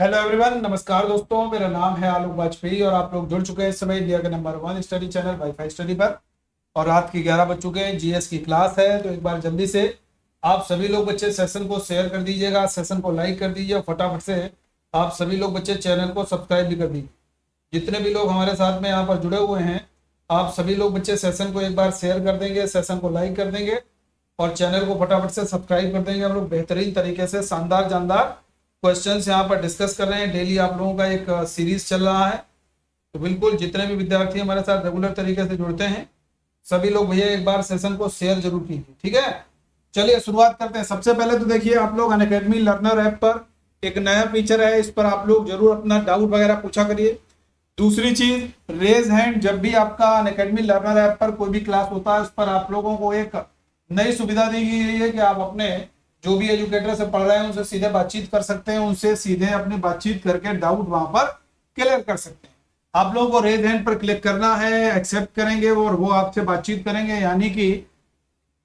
Hello everyone, नमस्कार दोस्तों। मेरा नाम है आलोक वाजपेयी और आप लोग जुड़ चुके हैं इस समय इंडिया के number 1 study channel wifi study पर। और रात की 11 बज चुके हैं, जीएस की क्लास है। तो एक बार जल्दी से आप सभी लोग बच्चे सेशन को शेयर कर दीजिएगा, सेशन को लाइक कर दीजिए। फटाफट से आप सभी लोग बच्चे चैनल को सब्सक्राइब भी कर दीजिए। जितने भी लोग हमारे साथ में यहाँ पर जुड़े हुए हैं, आप सभी लोग बच्चे सेशन को एक बार शेयर कर देंगे, सेशन को लाइक कर देंगे और चैनल को फटाफट से सब्सक्राइब कर देंगे। हम लोग बेहतरीन तरीके से शानदार जानदार क्वेश्चंस यहाँ पर डिस्कस कर रहे हैं। डेली आप लोगों का एक सीरीज चल रहा है। तो बिल्कुल जितने भी विद्यार्थी हमारे साथ रेगुलर तरीके से जुड़ते हैं, सभी लोग भैया एक बार सेशन को शेयर जरूर कीजिए, ठीक है। चलिए शुरुआत करते हैं। सबसे पहले तो देखिए, आप लोग अनअकैडमी लर्नर ऐप पर एक नया फीचर है, इस पर आप लोग जरूर अपना डाउट वगैरह पूछा करिए। दूसरी चीज, रेज हैंड। जब भी आपका अनअकैडमी लर्नर ऐप पर कोई भी क्लास होता है, उस पर आप लोगों को एक नई सुविधा दी गई है कि आप अपने जो भी एजुकेटर से पढ़ रहे हैं उनसे सीधे बातचीत कर सकते हैं, उनसे सीधे अपनी बातचीत करके डाउट वहां पर क्लियर कर सकते हैं। आप लोगों को रेज हैंड पर क्लिक करना है, एक्सेप्ट करेंगे और वो आपसे बातचीत करेंगे, यानी कि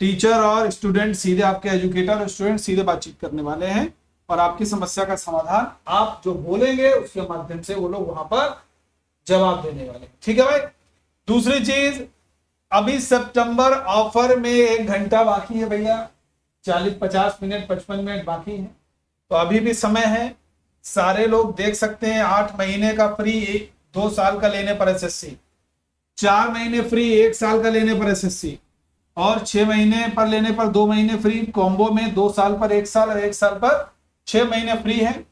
टीचर और स्टूडेंट सीधे, आपके एजुकेटर और स्टूडेंट सीधे बातचीत करने वाले हैं और आपकी समस्या का समाधान आप जो बोलेंगे उसके माध्यम से वो लोग वहां पर जवाब देने वाले, ठीक है भाई। दूसरी चीज, अभी सितंबर ऑफर में 1 घंटा बाकी है भैया, 40-50 मिनट 55 मिनट बाकी है। तो अभी भी समय है, सारे लोग देख सकते हैं। 8 महीने का फ्री, 2 साल का लेने पर एसएससी, 4 महीने फ्री 1 साल का लेने पर एसएससी, और 6 महीने पर लेने पर 2 महीने फ्री। कॉम्बो में 2 साल पर 1 साल और 1 साल पर 6 महीने फ्री है।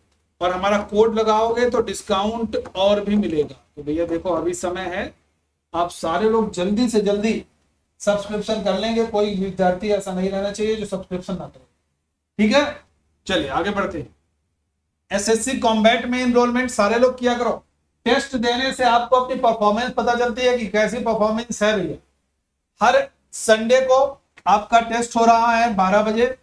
और हमारा कोड लगाओगे तो डिस्काउंट और भी मिलेगा। तो भैया देखो, अभी समय है, आप सारे लोग जल्दी से जल्दी सब्सक्रिप्शन कर लेंगे। कोई विद्यार्थी ऐसा नहीं रहना चाहिए जो सब्सक्रिप्शन ना करे, ठीक है। चलिए आगे बढ़ते हैं। एसएससी कॉम्बैट में इनरोलमेंट सारे लोग किया करो। टेस्ट देने से आपको अपनी परफॉर्मेंस पता चलती है कि कैसी परफॉर्मेंस है भैया। हर संडे को आपका टेस्ट हो रहा है 12 बजे।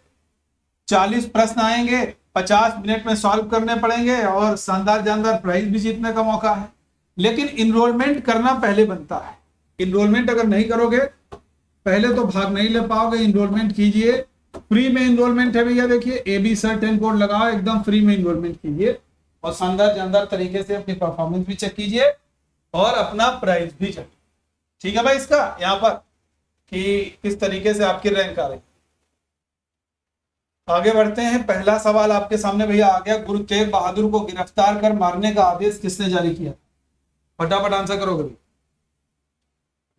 40 प्रश्न आएंगे, 50 मिनट में सॉल्व करने पड़ेंगे और शानदार जानदार प्राइज भी जीतने का मौका है। लेकिन इनरोलमेंट करना पहले बनता है। इनरोलमेंट अगर नहीं करोगे, पहले तो भाग नहीं ले पाओगे। इनरोलमेंट कीजिए, फ्री में इनरोलमेंट है भैया। देखिए AB सर 10 कोड लगाओ, एकदम फ्री में इनरोलमेंट कीजिए और शानदार जानदार तरीके से अपनी परफॉर्मेंस भी चेक कीजिए और अपना प्राइज भी चेक, ठीक है भाई। इसका यहाँ पर कि किस तरीके से आपकी रैंक आ रही। आगे बढ़ते हैं। पहला सवाल आपके सामने भैया आ गया। गुरु तेग बहादुर को गिरफ्तार कर मारने का आदेश किसने जारी किया? फटाफट आंसर करोगे भाई।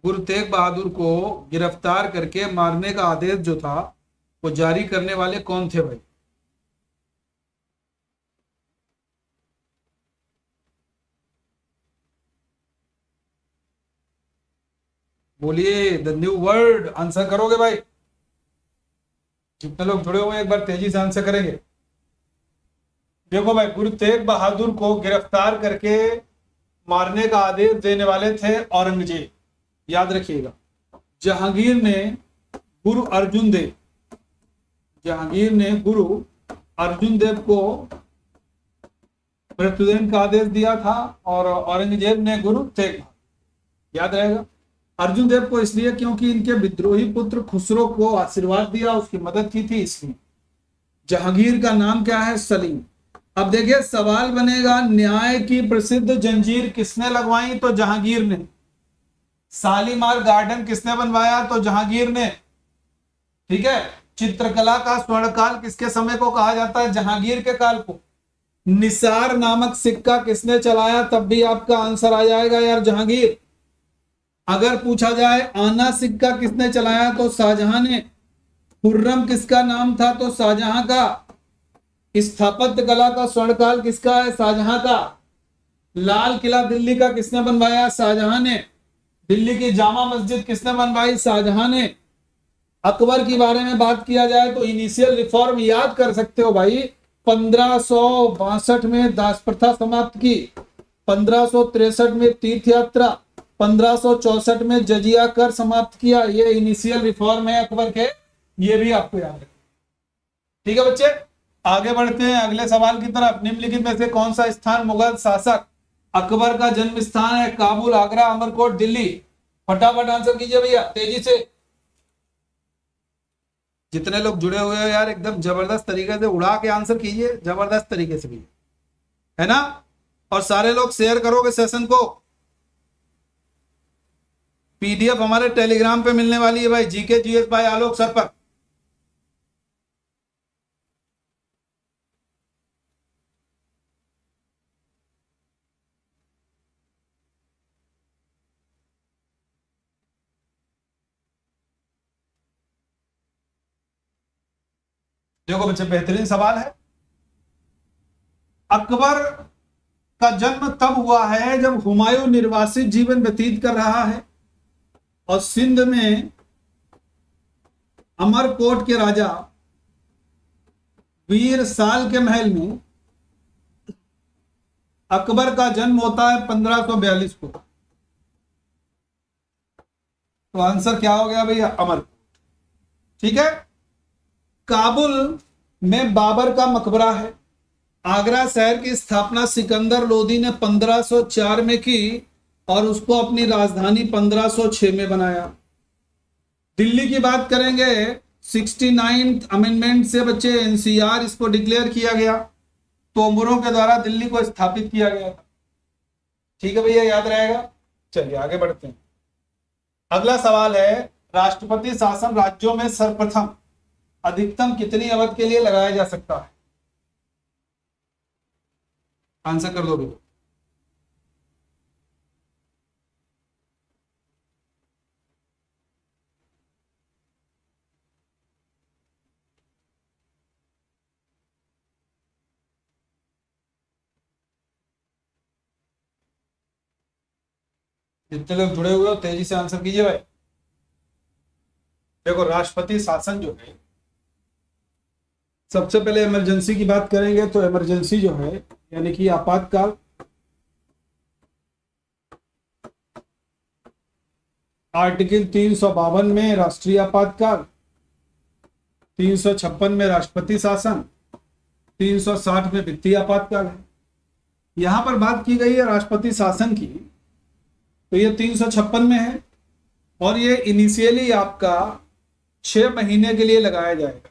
गुरु तेग बहादुर को गिरफ्तार करके मारने का आदेश जो था वो जारी करने वाले कौन थे भाई? बोलिए द न्यू वर्ड। आंसर करोगे भाई? जितने लोग जुड़े हुए हैं एक बार तेजी से आंसर करेंगे। देखो भाई, गुरु तेग बहादुर को गिरफ्तार करके मारने का आदेश देने वाले थे औरंगजेब। याद रखिएगा। जहांगीर ने गुरु अर्जुन देव, जहांगीर ने गुरु अर्जुन देव को मृत्युदंड का आदेश दिया था और औरंगजेब ने गुरु तेग बहादुर। याद रहेगा। अर्जुन देव को इसलिए क्योंकि इनके विद्रोही पुत्र खुसरो को आशीर्वाद दिया, उसकी मदद की थी, इसलिए। जहांगीर का नाम क्या है? सलीम। अब देखिए सवाल बनेगा, न्याय की प्रसिद्ध जंजीर किसने लगवाई? तो जहांगीर ने। शालीमार गार्डन किसने बनवाया? तो जहांगीर ने, ठीक है। चित्रकला का स्वर्णकाल किसके समय को कहा जाता है? जहांगीर के काल को। निसार नामक सिक्का किसने चलाया? तब भी आपका आंसर आ जाएगा यार, जहांगीर। अगर पूछा जाए आना सिक्का किसने चलाया? तो शाहजहां ने। खुर्रम किसका नाम था? तो शाहजहां का। स्थापत्य कला का स्वर्णकाल किसका है? शाहजहां का। लाल किला दिल्ली का किसने बनवाया? शाहजहां ने। दिल्ली की जामा मस्जिद किसने बनवाई? शाहजहां ने। अकबर के बारे में बात किया जाए तो इनिशियल रिफॉर्म याद कर सकते हो भाई। 1562 में दास प्रथा समाप्त की, 1563 में तीर्थ यात्रा, 1564 में जजिया कर समाप्त किया। ये इनिशियल रिफॉर्म है अकबर के, ये भी आपको याद रखना, ठीक है बच्चे। आगे बढ़ते हैं अगले सवाल की तरफ। निम्नलिखित में से कौन सा स्थान मुगल शासक अकबर का जन्म स्थान है? काबुल, आगरा, अमरकोट, दिल्ली। फटाफट आंसर कीजिए भैया तेजी से। जितने लोग जुड़े हुए हो यार, एकदम जबरदस्त तरीके से उड़ा के आंसर कीजिए, जबरदस्त तरीके से कीजिए, है ना। और सारे लोग शेयर करोगे सेशन को। पीडीएफ हमारे टेलीग्राम पे मिलने वाली है भाई, जीके जीएस भाई आलोक सर पर। देखो बच्चे, बेहतरीन सवाल है। अकबर का जन्म तब हुआ है जब हुमायूं निर्वासित जीवन व्यतीत कर रहा है और सिंध में अमरकोट के राजा वीर साल के महल में अकबर का जन्म होता है 1542 को। तो आंसर क्या हो गया भैया? अमरकोट। ठीक है। काबुल में बाबर का मकबरा है। आगरा शहर की स्थापना सिकंदर लोदी ने 1504 में की और उसको अपनी राजधानी 1506 में बनाया। दिल्ली की बात करेंगे, 69th अमेंडमेंट से बच्चे एनसीआर इसको डिक्लेयर किया गया, तोमरों के द्वारा दिल्ली को स्थापित किया गया था। ठीक है भैया, याद रहेगा। चलिए आगे बढ़ते हैं। अगला सवाल है, राष्ट्रपति शासन राज्यों में सर्वप्रथम अधिकतम कितनी अवधि के लिए लगाया जा सकता है? आंसर कर दो भैया। जितने लोग जुड़े हुए हो तेजी से आंसर कीजिए भाई। देखो, राष्ट्रपति शासन जो है, सबसे पहले इमरजेंसी की बात करेंगे तो इमरजेंसी जो है यानी कि आपातकाल, आर्टिकल 352 में राष्ट्रीय आपातकाल, 356 में राष्ट्रपति शासन, 360 में वित्तीय आपातकाल है। यहां पर बात की गई है राष्ट्रपति शासन की, तो ये 356 में है और ये इनिशियली आपका 6 महीने के लिए लगाया जाएगा।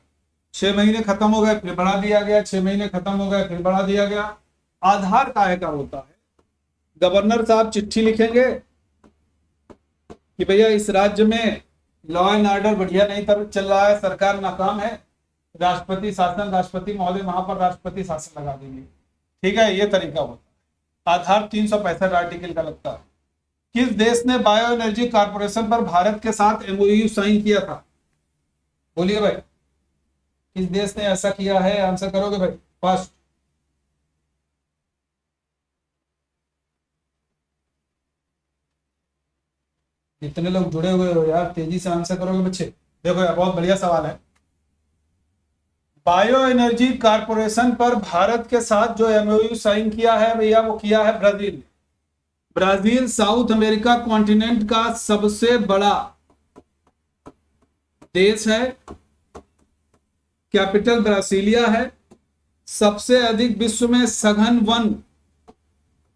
6 महीने खत्म हो गए फिर बढ़ा दिया गया, 6 महीने खत्म हो गए फिर बढ़ा दिया गया। आधार काहे का होता है? गवर्नर साहब चिट्ठी लिखेंगे कि भैया इस राज्य में लॉ एंड ऑर्डर बढ़िया नहीं चल रहा है, सरकार नाकाम है, राष्ट्रपति शासन, राष्ट्रपति महोदय वहां पर राष्ट्रपति शासन लगा देंगे। ठीक है, ये तरीका होता है। आधार 365 आर्टिकल का लगता है। किस देश ने बायो एनर्जी कॉर्पोरेशन पर भारत के साथ एमओयू साइन किया था? बोलिए भाई, किस देश ने ऐसा किया है? आंसर करोगे भाई फर्स्ट। जितने लोग जुड़े हुए हो यार तेजी से आंसर करोगे बच्चे। देखो यार, बहुत बढ़िया सवाल है। बायो एनर्जी कॉर्पोरेशन पर भारत के साथ जो एमओयू साइन किया है भैया, वो किया है ब्राजील ने। ब्राजील साउथ अमेरिका कॉन्टिनेंट का सबसे बड़ा देश है, कैपिटल ब्रासीलिया है। सबसे अधिक विश्व में सघन वन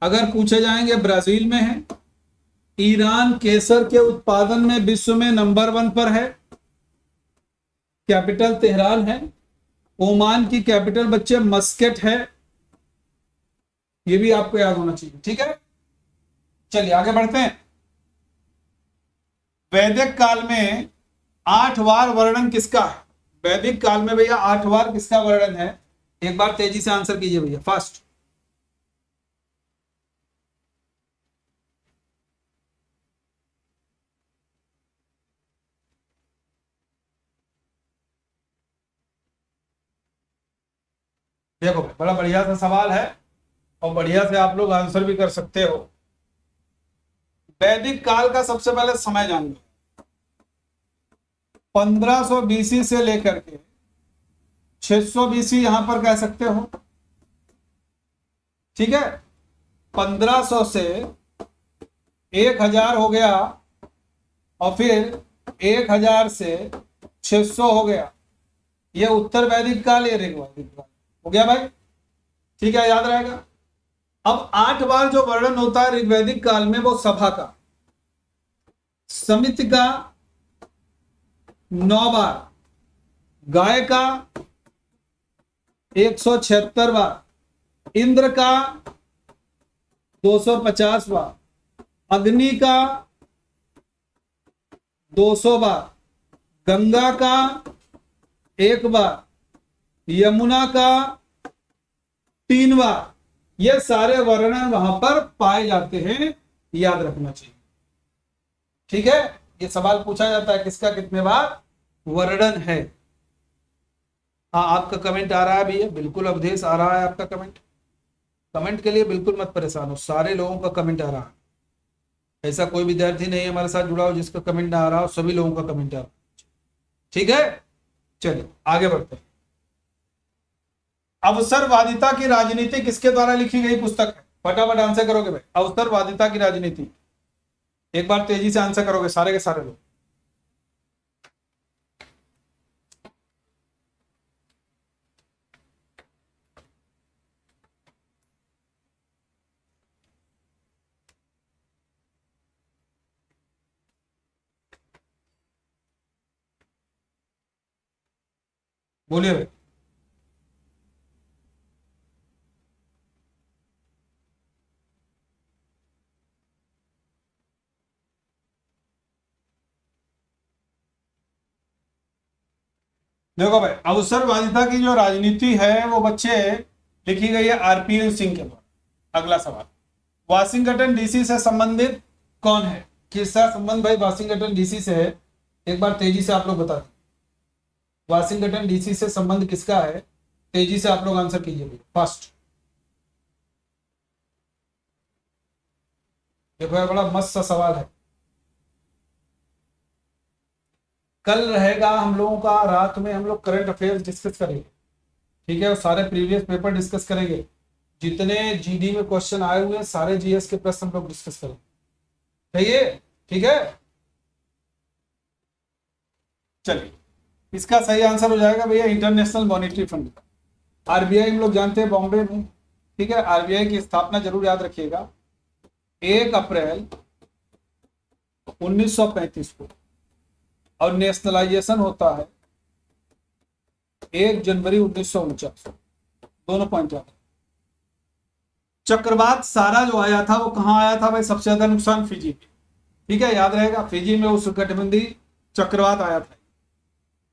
अगर पूछे जाएंगे ब्राजील में है। ईरान केसर के उत्पादन में विश्व में नंबर 1 पर है, कैपिटल तेहरान है। ओमान की कैपिटल बच्चे मस्कट है, ये भी आपको याद होना चाहिए। ठीक है, चलिए आगे बढ़ते हैं। वैदिक काल में 8 वार वर्णन किसका है? वैदिक काल में भैया 8 वार किसका वर्णन है? एक बार तेजी से आंसर कीजिए भैया फास्ट। देखो, बड़ा बढ़िया सा सवाल है और बढ़िया से आप लोग आंसर भी कर सकते हो। वैदिक काल का सबसे पहले समय जान लो। 1500 बीसी से लेकर के 600 बीसी यहां पर कह सकते हो। ठीक है, 1500 से 1000 हो गया और फिर 1000 से 600 हो गया। ये उत्तर वैदिक काल, ये ऋग वैदिक काल हो गया भाई। ठीक है, याद रहेगा। अब 8 बार जो वर्णन होता है ऋग्वैदिक काल में, वो सभा का, समिति का 9 बार, गाय का 176 बार, इंद्र का 250 बार, अग्नि का 200 बार, गंगा का 1 बार, यमुना का 3 बार। ये सारे वर्णन वहां पर पाए जाते हैं, याद रखना चाहिए। ठीक है, ये सवाल पूछा जाता है किसका कितने बार वर्णन है। हाँ, आपका कमेंट आ रहा है भैया, बिल्कुल अवधेश आ रहा है आपका कमेंट। कमेंट के लिए बिल्कुल मत परेशान हो, सारे लोगों का कमेंट आ रहा है। ऐसा कोई विद्यार्थी नहीं है हमारे साथ जुड़ा हो जिसका कमेंट ना आ रहा हो, सभी लोगों का कमेंट आ रहा है। ठीक है, चलिए आगे बढ़ते हैं। अवसरवादिता की राजनीति किसके द्वारा लिखी गई पुस्तक है? फटाफट आंसर करोगे भाई। अवसरवादिता की राजनीति, एक बार तेजी से आंसर करोगे सारे के सारे लोग। बोलिए भाई। देखो भाई, अवसरवादिता की जो राजनीति है वो बच्चे लिखी गई है आरपीएन सिंह के द्वारा। अगला सवाल, वाशिंगटन डीसी से संबंधित कौन है? किसका संबंध भाई वाशिंगटन डीसी से है? एक बार तेजी से आप लोग बता दें, वाशिंगटन डीसी से संबंध किसका है? तेजी से आप लोग आंसर कीजिए भाई फर्स्ट। देखो यार, बड़ा मस्त सा सवाल है। कल रहेगा हम लोगों का, रात में हम लोग करंट अफेयर्स डिस्कस करेंगे। ठीक है, और सारे प्रीवियस पेपर डिस्कस करेंगे। जितने जीडी में क्वेश्चन आए हुए हैं सारे जीएस के प्रश्न हम लोग डिस्कस करेंगे। सही है? ठीक है, चलिए इसका सही आंसर हो जाएगा भैया इंटरनेशनल मॉनेटरी फंड। आरबीआई हम लोग जानते हैं बॉम्बे में। ठीक है, आरबीआई की स्थापना जरूर याद रखिएगा 1 अप्रैल 1935 को, और नेशनलाइजेशन होता है 1 जनवरी 1949। दोनों पॉइंट याद। चक्रवात सारा जो आया था वो कहां आया था भाई? सबसे ज्यादा नुकसान फिजी में। ठीक है, याद रहेगा, फिजी में उस कटबंदी चक्रवात आया था।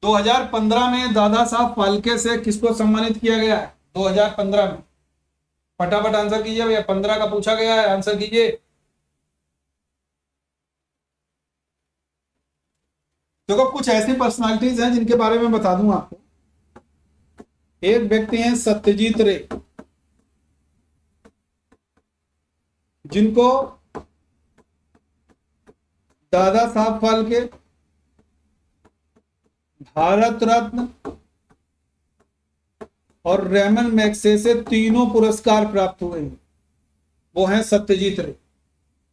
2015 में दादा साहब फाल्के से किसको सम्मानित किया गया है? 2015 में। फटाफट आंसर कीजिए भैया, 15 का पूछा गया है, आंसर कीजिए। देखो कुछ ऐसी पर्सनालिटीज हैं जिनके बारे में बता दूं आपको। एक व्यक्ति हैं सत्यजीत रे, जिनको दादा साहब फाल्के, भारत रत्न और रेमन मैग्सेसे तीनों पुरस्कार प्राप्त हुए हैं। वो हैं सत्यजीत रे।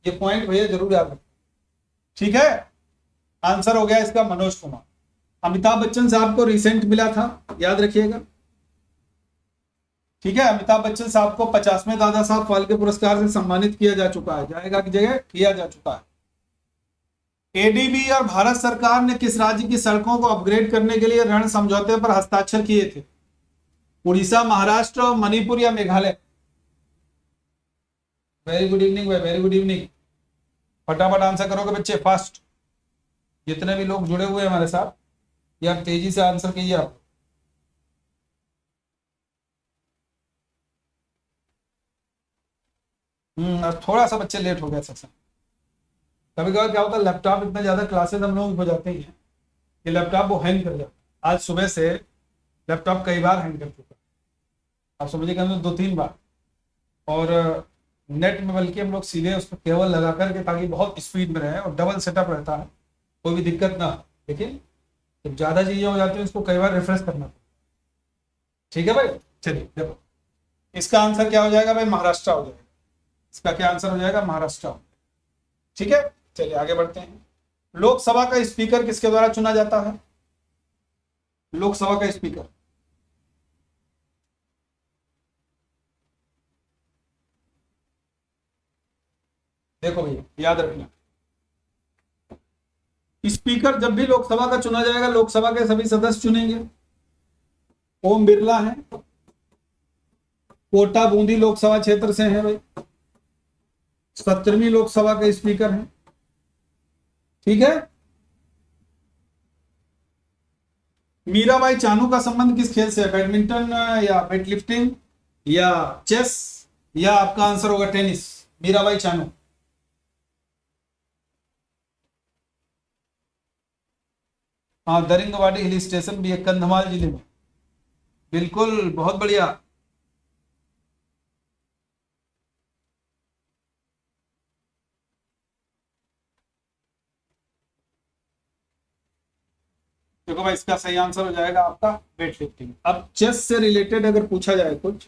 ये पॉइंट भैया जरूर याद रखें। ठीक है, आंसर हो गया इसका मनोज कुमार। अमिताभ बच्चन साहब को रिसेंट मिला था, याद रखिएगा। ठीक है, अमिताभ बच्चन साहब को 50वें दादा साहब फाल्के पुरस्कार से सम्मानित किया जा चुका है, जाएगा की जगह किया जा चुका है। एडीबी और भारत सरकार ने किस राज्य की सड़कों को अपग्रेड करने के लिए ऋण समझौते पर हस्ताक्षर किए थे? उड़ीसा, महाराष्ट्र, मणिपुर या मेघालय? वेरी गुड इवनिंग भाई, वेरी गुड इवनिंग। फटाफट आंसर करोगे बच्चे फास्ट। जितने भी लोग जुड़े हुए हैं हमारे साथ, यार तेजी से आंसर कीजिए आप। थोड़ा सा बच्चे लेट हो गया सेक्शन। कभी कभी क्या होता है, लैपटॉप इतना ज्यादा क्लासेस हम लोग हो जाते हैं कि लैपटॉप वो हैंग कर जाता। आज सुबह से लैपटॉप कई बार हैंग कर चुका, आप समझिए कि 2-3 बार। और नेट में बल्कि हम लोग सीधे उस पर केबल लगा करके, ताकि बहुत स्पीड में रहे और डबल सेटअप रहता है, कोई भी दिक्कत ना हो। लेकिन जब ज्यादा चीजें हो जाती है इसको कई बार रिफ्रेश करना पड़ता है। ठीक है भाई, चलिए देखो इसका आंसर क्या हो जाएगा भाई? महाराष्ट्र हो जाएगा। इसका क्या आंसर हो जाएगा? महाराष्ट्र। ठीक है, चलिए आगे बढ़ते हैं। लोकसभा का स्पीकर किसके द्वारा चुना जाता है? लोकसभा का स्पीकर, देखो भैया याद रखना, स्पीकर जब भी लोकसभा का चुना जाएगा, लोकसभा के सभी सदस्य चुनेंगे। ओम बिरला है, कोटा बूंदी लोकसभा क्षेत्र से हैं भाई, 17वीं लोकसभा के स्पीकर हैं। ठीक है। मीराबाई चानू का संबंध किस खेल से है? बैडमिंटन या वेटलिफ्टिंग या चेस या आपका आंसर होगा टेनिस। मीराबाई चानू। हाँ, दरिंगबाड़ी हिल स्टेशन भी है कंधमाल जिले में। बिल्कुल, बहुत बढ़िया। देखो भाई, इसका सही आंसर हो जाएगा आपका वेट लिफ्टिंग। अब चेस से रिलेटेड अगर पूछा जाए कुछ,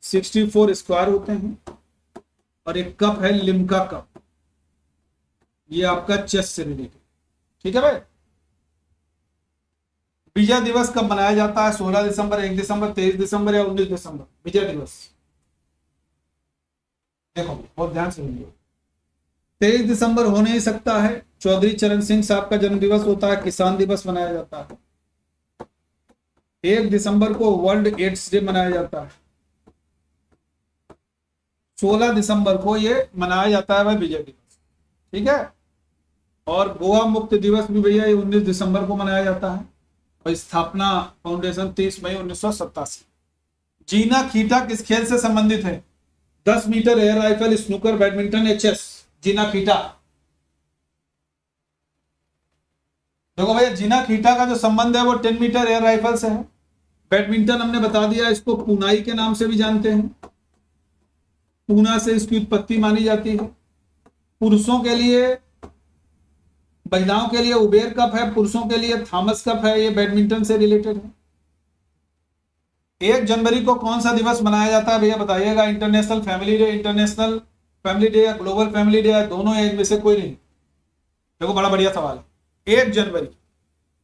64 स्क्वायर होते हैं और एक कप है लिम्का कप, ये आपका चेस से रिलेटेड। ठीक है भाई। विजय दिवस कब मनाया जाता है? 16 दिसंबर, 1 दिसंबर, 23 दिसंबर या 19 दिसंबर? विजय दिवस देखो बहुत ध्यान से सुनिए। 23 दिसंबर हो नहीं सकता है, चौधरी चरण सिंह साहब का जन्म दिवस होता है, किसान दिवस मनाया जाता है। 1 दिसंबर को वर्ल्ड एड्स डे मनाया जाता है। 16 दिसंबर को ये मनाया जाता है भाई विजय दिवस। ठीक है। और गोवा मुक्त दिवस भी भैया ये 19 दिसंबर को मनाया जाता है। और स्थापना फाउंडेशन 30 मई 1987। जीना खीटा किस खेल से संबंधित है? 10 metre air rifle, snooker, badminton या चेस? जीना खीटा। देखो भैया, जीना खीटा का जो संबंध है वो 10 मीटर एयर राइफल से है। बैडमिंटन हमने बता दिया, इसको पूनाई के नाम से भी जानते हैं, पूना से इसकी उत्पत्ति मानी जाती है। पुरुषों के लिए, महिलाओं के लिए उबेर कप है, पुरुषों के लिए थॉमस कप है, ये बैडमिंटन से रिलेटेड है। 1 जनवरी को कौन सा दिवस मनाया जाता है भैया बताइएगा? International family day, international family day या ग्लोबल फैमिली डे या दोनों, या इनमें से कोई नहीं? देखो बड़ा बढ़िया सवाल है। 1 जनवरी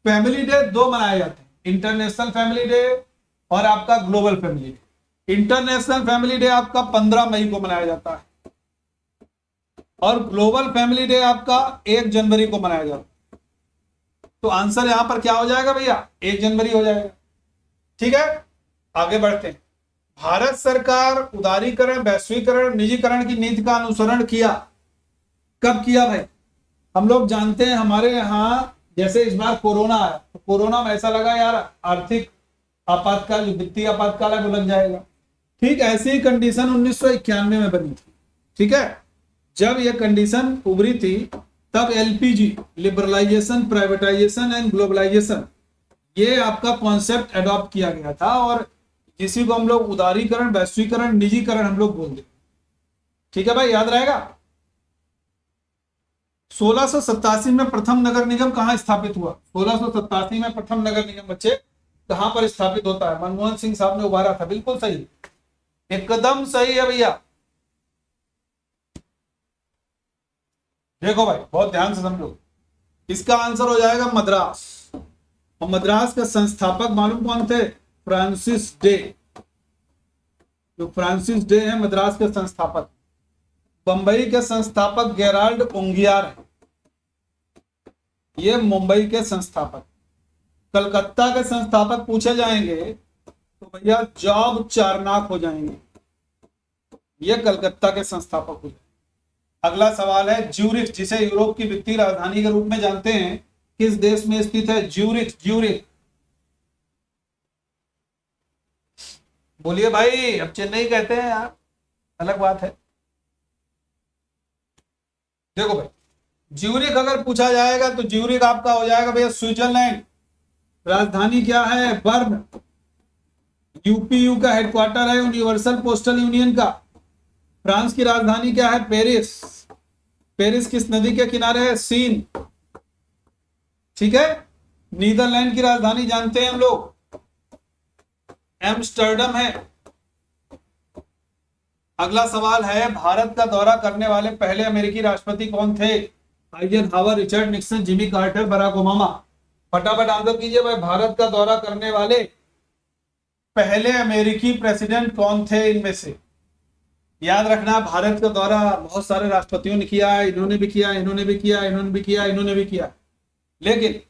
फैमिली डे 2 मनाए जाते हैं, इंटरनेशनल फैमिली डे और आपका global family day. International family day आपका 15 मई को मनाया जाता है और ग्लोबल फैमिली डे आपका 1 जनवरी को मनाया जाता है। तो आंसर यहां पर क्या हो जाएगा भैया? 1 जनवरी हो जाएगा। ठीक है, आगे बढ़ते हैं। भारत सरकार उदारीकरण, वैश्वीकरण, निजीकरण की नीति का अनुसरण किया, कब किया भाई? हम लोग जानते हैं हमारे यहाँ जैसे इस बार कोरोना आया, तो कोरोना में ऐसा लगा यार आर्थिक आपातकाल, वित्तीय आपातकाल है वो लग जाएगा। ठीक ऐसी ही कंडीशन 1991 में बनी थी। ठीक है, जब यह कंडीशन उभरी थी तब LPG, liberalisation, privatisation and globalisation, ये आपका कॉन्सेप्ट अडॉप्ट किया गया था और इसी को हम लोग उदारीकरण, वैश्वीकरण, निजीकरण हम लोग बोलते हैं। ठीक है भाई, याद रहेगा। 1687 में प्रथम नगर निगम कहां स्थापित हुआ? 1687 में प्रथम नगर निगम बच्चे कहां पर स्थापित होता है? मनमोहन सिंह साहब ने उभारा था। बिल्कुल सही, एकदम सही है भैया। देखो भाई बहुत ध्यान से समझो, इसका आंसर हो जाएगा मद्रास। और मद्रास का संस्थापक मालूम कौन थे? Francis day. जो फ्रांसिस डे है मद्रास के संस्थापक। बंबई के संस्थापक गेराल्ड ओंगियार है, ये मुंबई के संस्थापक। कलकत्ता के संस्थापक पूछे जाएंगे तो भैया जॉब चारनाक हो जाएंगे, ये कलकत्ता के संस्थापक हो जाएंगे। अगला सवाल है, ज्यूरिख जिसे यूरोप की वित्तीय राजधानी के रूप में जानते हैं, किस देश में स्थित है? ज्यूरिख, ज्यूरिख बोलिए भाई, अब चेन्नई कहते हैं यार, अलग बात है। देखो भाई, ज्यूरिख अगर पूछा जाएगा तो ज्यूरिख आपका हो जाएगा भैया स्विट्जरलैंड। राजधानी क्या है? बर्न। यूपीयू का हेडक्वार्टर है यूनिवर्सल पोस्टल यूनियन का। फ्रांस की राजधानी क्या है? पेरिस। पेरिस किस नदी के किनारे है? सीन। ठीक है। नीदरलैंड की राजधानी जानते हैं हम लोग, एम्स्टर्डम है। अगला सवाल है, भारत का दौरा करने वाले पहले अमेरिकी राष्ट्रपति कौन थे? Eisenhower, Richard Nixon, Jimmy Carter, Barack Obama. फटाफट आंसर कीजिए भाई, भारत का दौरा करने वाले पहले अमेरिकी प्रेसिडेंट कौन थे इनमें से? याद रखना, भारत का दौरा बहुत सारे राष्ट्रपतियों ने किया है, इन्होंने भी किया, इन्होंने भी किया, इन्होंने भी किया, इन्होंने भी किया, लेकिन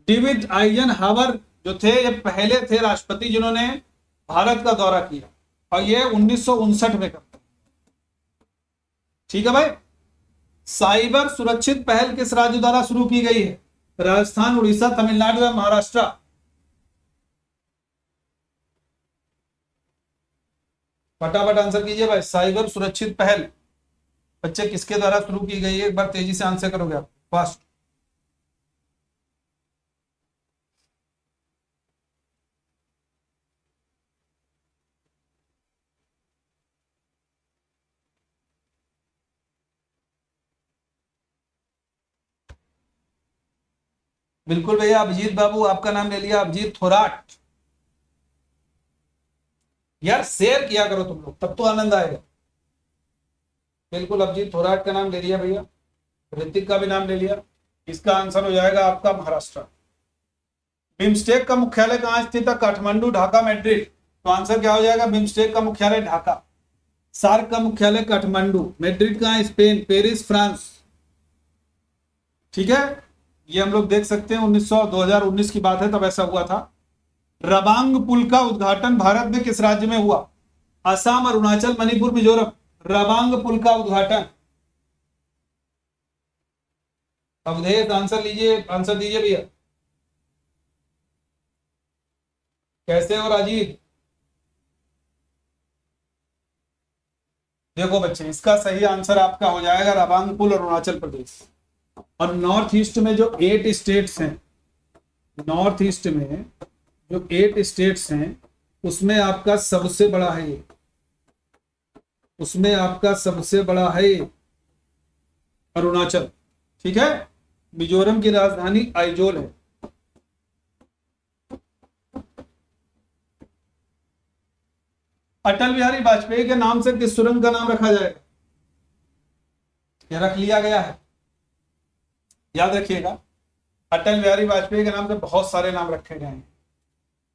डेविड आइजनहावर जो थे ये पहले थे राष्ट्रपति जिन्होंने भारत का दौरा किया, और ये 1959 में करते। ठीक है भाई। साइबर सुरक्षित पहल किस राज्य द्वारा शुरू की गई है? राजस्थान, उड़ीसा, तमिलनाडु या महाराष्ट्र? फटाफट आंसर कीजिए भाई। साइबर सुरक्षित पहल बच्चे किसके द्वारा शुरू की गई है? एक बार तेजी से आंसर करोगे आप, फास्ट। बिल्कुल भैया, अभिजीत बाबू आपका नाम ले लिया, अभिजीत थोराट। यार शेयर किया करो तुम लोग, तब तो आनंद आएगा। बिल्कुल अभिजीत थोराट का नाम ले लिया भैया, ऋतिक का भी नाम ले लिया। इसका आंसर हो जाएगा आपका महाराष्ट्र। बिम्स्टेक का मुख्यालय कहां स्थित है? काठमांडू, ढाका, मैड्रिड? तो आंसर क्या हो जाएगा? बिम्स्टेक का मुख्यालय ढाका, सार्क का मुख्यालय काठमांडू, मैड्रिड कहां है? Spain, Paris France. ठीक है, ये हम लोग देख सकते हैं 2019 की बात है, तब ऐसा हुआ था। रबांग पुल का उद्घाटन भारत में किस राज्य में हुआ? असम, अरुणाचल, मणिपुर, मिजोरम? रबांग पुल का उद्घाटन। अवधेश आंसर लीजिए, आंसर दीजिए भैया। कैसे हो राजीव? देखो बच्चे, इसका सही आंसर आपका हो जाएगा रबांग पुल, अरुणाचल प्रदेश। और नॉर्थ ईस्ट में जो 8 स्टेट्स हैं, नॉर्थ ईस्ट में जो 8 स्टेट्स हैं, उसमें आपका सबसे बड़ा है ये, उसमें आपका सबसे बड़ा है अरुणाचल। ठीक है, मिजोरम की राजधानी आइजोल है। अटल बिहारी वाजपेयी के नाम से किस सुरंग का नाम रखा जाएगा? क्या रख लिया गया है? याद रखिएगा, अटल बिहारी वाजपेयी के नाम से बहुत सारे नाम रखे गए हैं।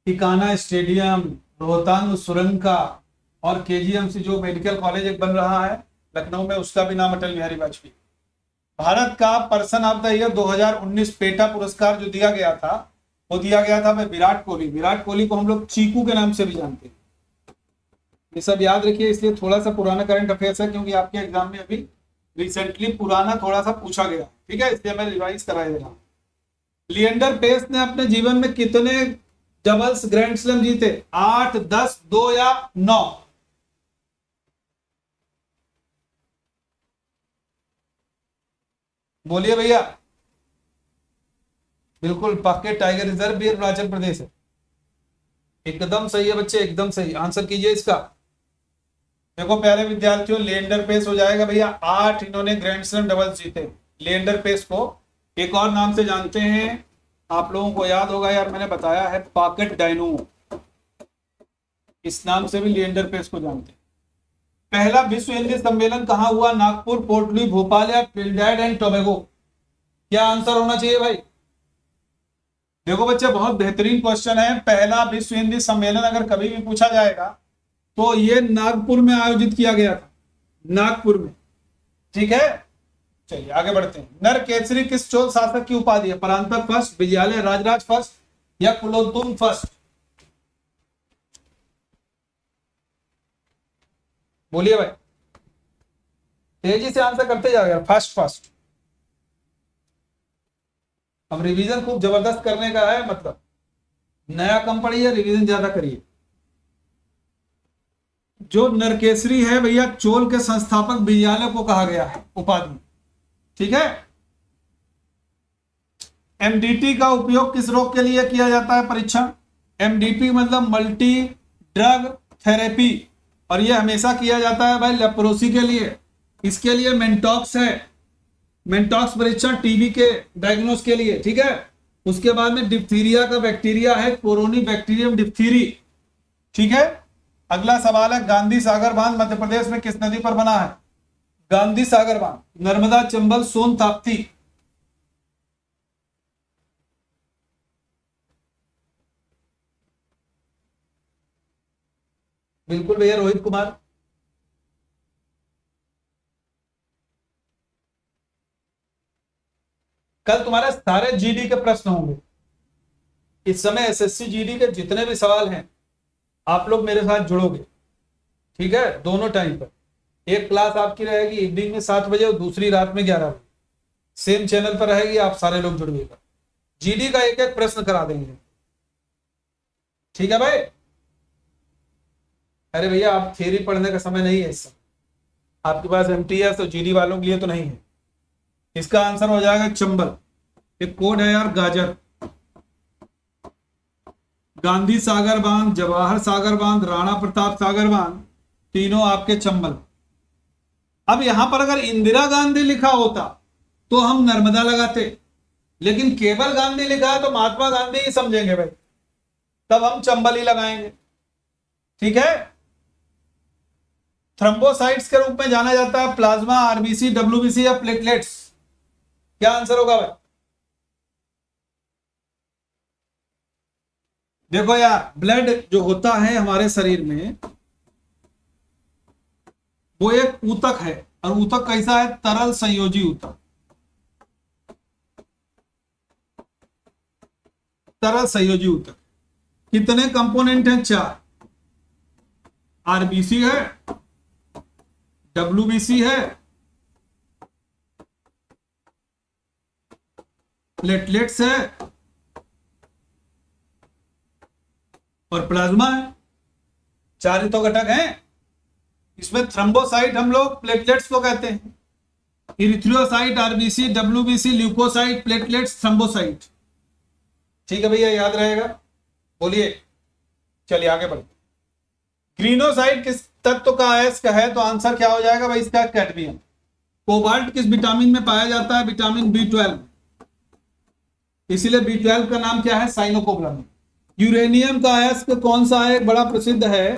टिकाना स्टेडियम, रोहतांग सुरंग का, और केजीएमसी जो मेडिकल कॉलेज एक बन रहा है लखनऊ में, उसका भी नाम अटल बिहारी वाजपेयी। भारत का person of the year 2019 PETA पुरस्कार जो दिया गया था, वो दिया गया था विराट कोहली। विराट कोहली को हम लोग चीकू के नाम से भी जानते हैं। ये सब याद रखिए, इसलिए थोड़ा सा पुराना करंट अफेयर्स है, क्योंकि आपके एग्जाम में अभी रिसेंटली पुराना थोड़ा सा पूछा गया। ठीक है, इसलिए मैं रिवाइज करा दे रहा हूं। लिएंडर पेस ने अपने जीवन में कितने डबल्स ग्रैंड स्लैम जीते? 8, 10, 2 या 9? बोलिए भैया। बिल्कुल पक्के, टाइगर रिजर्व भी अरुणाचल प्रदेश है। एकदम सही है बच्चे, एकदम सही आंसर कीजिए इसका। देखो प्यारे विद्यार्थियों, लिएंडर पेस हो जाएगा भैया 8, इन्होंने ग्रैंड स्लैम डबल्स जीते। लिएंडर पेस को एक और नाम से जानते हैं, आप लोगों को याद होगा यार, मैंने बताया है, पॉकेट डायनोमो, इस नाम से भी लिएंडर पेस को जानते हैं। पहला विश्व हिंदी सम्मेलन कहां हुआ? नागपुर, पोर्ट लुई, भोपाल या ट्रिनिडाद एंड टोबैगो? क्या आंसर होना चाहिए भाई? देखो बच्चे, बहुत बेहतरीन क्वेश्चन है। पहला विश्व हिंदी सम्मेलन अगर कभी भी पूछा जाएगा तो ये नागपुर में आयोजित किया गया था, नागपुर में। ठीक है, चलिए आगे बढ़ते हैं। नर केसरी किस चोल शासक की उपाधि है? परांतक फर्स्ट, विजयालय राजराज फर्स्ट या कुलोत्तुंग फर्स्ट? बोलिए भाई, तेजी से आंसर करते जाओ यार, फास्ट फास्ट। अब रिवीजन खूब जबरदस्त करने का है, मतलब नया कम पढ़िए, रिवीजन ज्यादा करिए। जो नरकेसरी है भैया, चोल के संस्थापक विजयालय को कहा गया है उपाधि। ठीक है। एमडीटी का उपयोग किस रोग के लिए किया जाता है? परीक्षण। एमडीटी मतलब मल्टी ड्रग थेरेपी, और यह हमेशा किया जाता है भाई लेप्रोसी के लिए। इसके लिए मेंटॉक्स है, मेंटॉक्स परीक्षण टीबी के डायग्नोस के लिए। ठीक है, उसके बाद में डिप्थीरिया का बैक्टीरिया है कोरोनी बैक्टीरियम डिप्थीरी। ठीक है, अगला सवाल है, गांधी सागर बांध मध्य प्रदेश में किस नदी पर बना है? गांधी सागर बांध, नर्मदा, चंबल, सोन, ताप्ती? बिल्कुल भैया, रोहित कुमार। कल तुम्हारे सारे जीडी के प्रश्न होंगे, इस समय एसएससी जीडी के जितने भी सवाल हैं आप लोग मेरे साथ जुड़ोगे, ठीक है, दोनों टाइम पर। एक क्लास आपकी रहेगी इवनिंग में 7 बजे और दूसरी रात में 11 बजे, सेम चैनल पर रहेगी, आप सारे लोग जुड़िएगा। जीडी का एक एक प्रश्न करा देंगे, ठीक है भाई। अरे भैया आप थ्योरी पढ़ने का समय नहीं है इस समय, आपके पास एमटीएस तो जीडी वालों के लिए तो नहीं है। इसका आंसर हो जाएगा चंबल। एक कोड है यार, गाजर। गांधी सागर बांध, जवाहर सागर बांध, राणा प्रताप सागर बांध, तीनों आपके चंबल। अब यहां पर अगर इंदिरा गांधी लिखा होता तो हम नर्मदा लगाते, लेकिन केवल गांधी लिखा है तो महात्मा गांधी ही समझेंगे भाई, तब हम चंबल ही लगाएंगे, ठीक है। थ्रोम्बोसाइट्स के रूप में जाना जाता है प्लाज्मा, आरबीसी, डब्ल्यूबीसी या प्लेटलेट्स। क्या आंसर होगा भाई? देखो यार, ब्लड जो होता है हमारे शरीर में वो एक ऊतक है, और ऊतक कैसा है? तरल संयोजी ऊतक। तरल संयोजी ऊतक। कितने कंपोनेंट हैं? 4। आरबीसी है, डब्ल्यूबीसी है, प्लेटलेट्स है और प्लाज्मा है। 4 ही तो घटक हैं। इसमें थ्रोम्बोसाइट हम लोग प्लेटलेट्स को कहते हैं, erythrocyte, RBC, WBC, leucocyte, platelets, thrombocyte. ठीक है भैया, याद रहेगा। बोलिए, चलिए आगे बढ़ते। ग्रीनोसाइट किस तत्व का अयस्क है? तो आंसर क्या हो जाएगा भाई इसका? कैडमियम। कोबाल्ट किस विटामिन में पाया जाता है? Vitamin B12। इसीलिए B12 का नाम क्या है? साइनोकोबालामिन। यूरेनियम का अयस्क कौन सा है? बड़ा प्रसिद्ध है,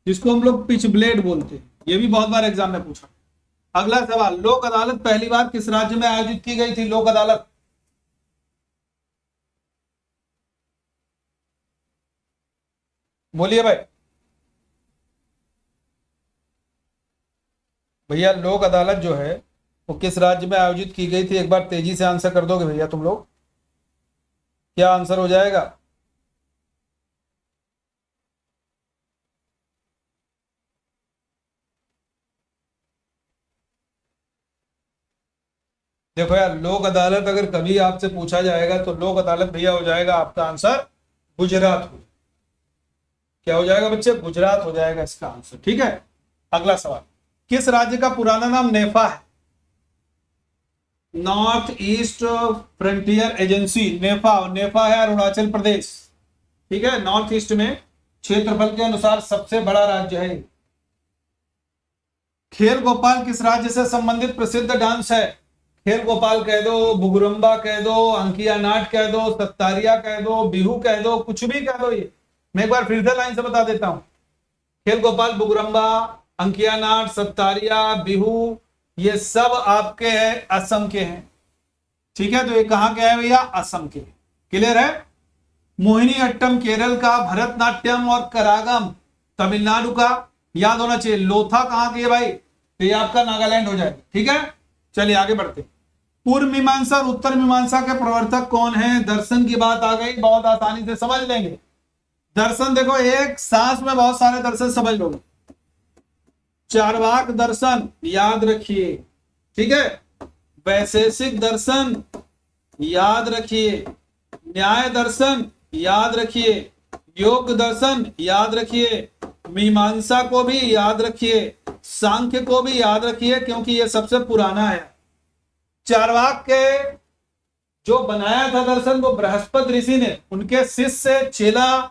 जिसको हम लोग पिच ब्लेड बोलते हैं। ये भी बहुत बार एग्जाम में पूछा। अगला सवाल, लोक अदालत पहली बार किस राज्य में आयोजित की गई थी? लोक अदालत। बोलिए भाई। भैया लोक अदालत जो है वो किस राज्य में आयोजित की गई थी? एक बार तेजी से आंसर कर दोगे भैया तुम लोग? क्या आंसर हो जाएगा? देखो यार, लोक अदालत अगर कभी आपसे पूछा जाएगा तो लोक अदालत भैया हो जाएगा आपका आंसर गुजरात। हो क्या हो जाएगा बच्चे? गुजरात हो जाएगा इसका आंसर, ठीक है। अगला सवाल, किस राज्य का पुराना नाम नेफा है? नॉर्थ ईस्ट फ्रंटियर एजेंसी, नेफा। नेफा है अरुणाचल प्रदेश, ठीक है। नॉर्थ ईस्ट में क्षेत्रफल के अनुसार सबसे बड़ा राज्य है। खेल गोपाल किस राज्य से संबंधित प्रसिद्ध डांस है? खेल गोपाल कह दो, बुगुरम्बा कह दो, अंकिया नाट कह दो, सत्तारिया कह दो, बिहू कह दो, कुछ भी कह दो। ये मैं एक बार फिर से लाइन से बता देता हूं। खेल गोपाल, बुगुरम्बा, अंकिया नाट, सत्तारिया, बिहू, ये सब आपके हैं असम के हैं, ठीक है। तो ये कहां के हैं भैया? असम के। क्लियर है। मोहिनी अट्टम केरल का, भरतनाट्यम और करागम तमिलनाडु का। याद होना चाहिए। लोथा कहां की है भाई? तो ये आपका नागालैंड हो जाएगा, ठीक है। चलिए आगे बढ़ते। पूर्व मीमांसा और उत्तर मीमांसा के प्रवर्तक कौन है? दर्शन की बात आ गई, बहुत आसानी से समझ लेंगे। दर्शन देखो, एक सांस में बहुत सारे दर्शन समझ लोगे। चार्वाक दर्शन याद रखिए, ठीक है। वैशेषिक दर्शन याद रखिए, न्याय दर्शन याद रखिए, योग दर्शन याद रखिए, मीमांसा को भी याद रखिए, सांख्य को भी याद रखिए, क्योंकि यह सबसे पुराना है। चार्वाक के जो बनाया था दर्शन वो बृहस्पति ऋषि ने, उनके शिष्य चेला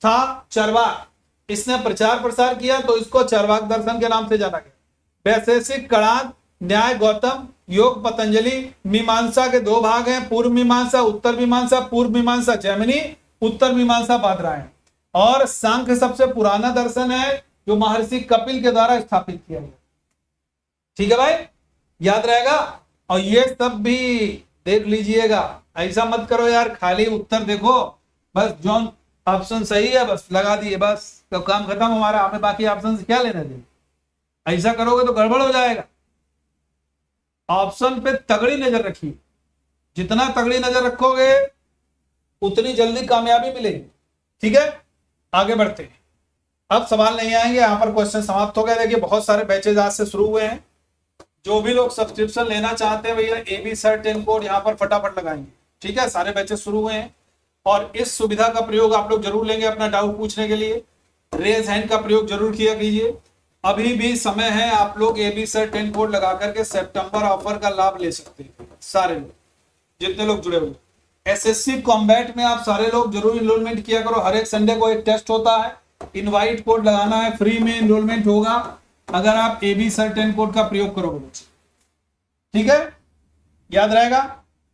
था चार्वाक। इसने प्रचार प्रसार किया तो इसको चार्वाक दर्शन के नाम से जाना गया। वैशेषिक कणाद, न्याय गौतम, योग पतंजलि। मीमांसा के 2 भाग हैं, पूर्व मीमांसा, उत्तर मीमांसा। पूर्व मीमांसा जैमिनी, उत्तर मीमांसा बादरायण। और सांख्य सबसे पुराना दर्शन है जो महर्षि कपिल के द्वारा स्थापित किया गया, ठीक है भाई, याद रहेगा। और ये सब भी देख लीजिएगा, ऐसा मत करो यार खाली उत्तर देखो, बस जो ऑप्शन सही है बस लगा दिए, बस तो काम खत्म हमारा, हमें बाकी ऑप्शन से क्या लेना देना। ऐसा करोगे तो गड़बड़ हो जाएगा। ऑप्शन पे तगड़ी नजर रखिए, जितना तगड़ी नजर रखोगे उतनी जल्दी कामयाबी मिलेगी। ठीक है, आगे बढ़ते हैं। अब सवाल नहीं आएंगे, यहाँ पर क्वेश्चन समाप्त हो गए। देखिए बहुत सारे बैचेज आज से शुरू हुए हैं। जो भी लोग सब्सक्रिप्शन लेना चाहते हैं भैया AB सर 10 कोड यहाँ पर फटाफट लगाएंगे। ठीक है, सारे बैचेज शुरू हुए हैं और इस सुविधा का प्रयोग आप लोग जरूर लेंगे अपना डाउट पूछने के लिए। रेज हैंड का प्रयोग जरूर किया कीजिए, अभी भी समय है। आप लोग AB सर 10 कोड लगा करके सितंबर ऑफर का लाभ ले सकते हैं। सारे लोग जितने लोग जुड़े हुए SSC कॉम्बैट में आप सारे लोग जरूर इनरोलमेंट किया करो। हर एक संडे को एक टेस्ट होता है, इनवाइट कोड लगाना है, फ्री में इनरोलमेंट होगा अगर आप AB सर 10 कोड का प्रयोग करोगे। ठीक है, याद रहेगा।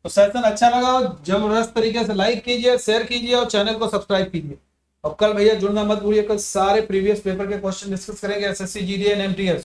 तो सेशन अच्छा लगा जबरदस्त तरीके से लाइक कीजिए, शेयर कीजिए और चैनल को सब्सक्राइब कीजिए। और कल भैया जुड़ना मत भूलिए, कल सारे प्रीवियस पेपर के क्वेश्चन डिस्कस करेंगे, SSC GD एंड MTS।